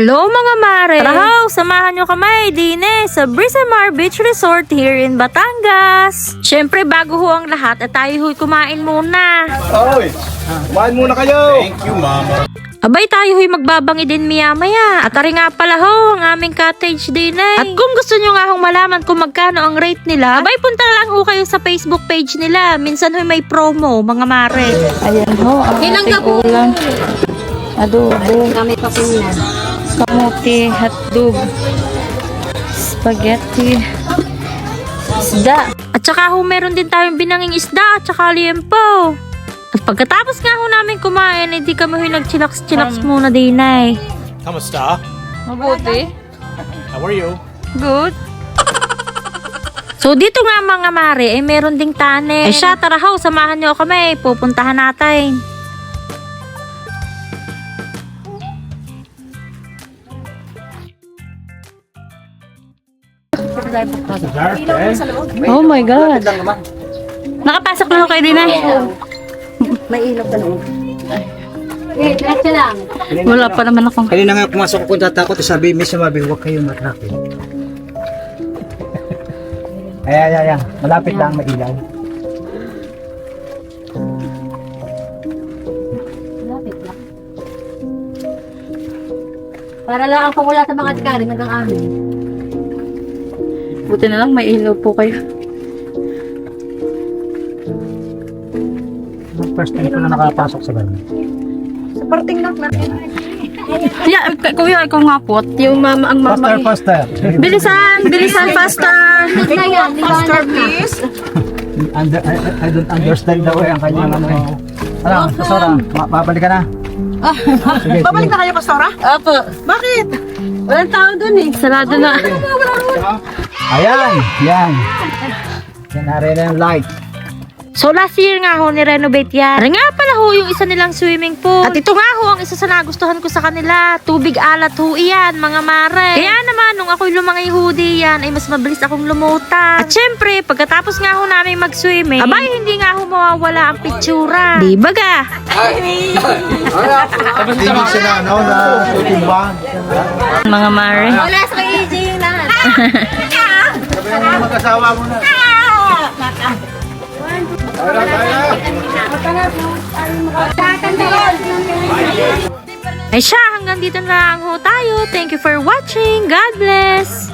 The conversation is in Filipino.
Hello mga mare! Tara ho, samahan nyo kami dine sa Brisamar Beach Resort here in Batangas. Siyempre bago ho ang lahat at tayo ho'y kumain muna. Oy, kumain muna kayo. Thank you, mama. Abay tayo ho'y magbabangi din maya-maya. At ari nga pala ho ang aming cottage din eh. At kung gusto nyo nga hong malaman kung magkano ang rate nila, abay punta lang ho kayo sa Facebook page nila. Minsan ho'y may promo mga mare. Ayan ho, ang ating ulam. Adobo. Kami pa po yan. Kamuti, hotdog, spaghetti, isda. At saka ho meron din tayong binanging isda at saka liempo. At pagkatapos nga ho namin kumain, hindi kami ho nag-chillax muna din ay. Kamusta? Mabuti. How are you? Good. So dito nga mga mare, ay meron ding tanin. Ay siya, tara ho, samahan nyo kami. Pupuntahan natin. Oh my God. Nakapasok na ho kayo din ay. May ilaw ka noon. Eh, diretso lang. Wala pa naman akong... Kanina nga pumasok ako tatakot, sabi, may sumabi, huwag kayong matrapin. Ayan. Malapit lang mailaw. Lapit lang. Para lang ako wala sa mga tikarin hanggang amin. Buti na lang may ilaw po kayo. First time ko na nakapasok sa ganun. Sa parting knock na. Yeah, kuya, ikaw nga po. Yung mama, ang mama. Faster. Bilisan, faster. Faster, please. I don't understand the way ang kanyang ano. Ano, Pastora, babalik ka na. Sige, Babalik na kayo, Pastora? Apo. Bakit? Walang tao dun eh. Sarado na. Ayan. Yan na rin yung light. So last year nga ho, ni-renovate yan. Ari nga pala ho, yung isa nilang swimming pool. At ito nga ho, ang isa sa nagustuhan ko sa kanila. Tubig alat ho iyan, mga mare. Kaya naman, nung ako'y lumangay ho diyan, ay mas mabilis akong lumutan. At syempre, pagkatapos nga ho namin mag-swimming, abay, hindi nga ho mawawala ang pitsura. Di ba ga? Hindi siya na, ano, na tutumba. Mga mare. Wala sa AJ na. Sabi mo mag-asawa mo na. Ay siya, hanggang dito na lang ho tayo. Thank you for watching. God bless!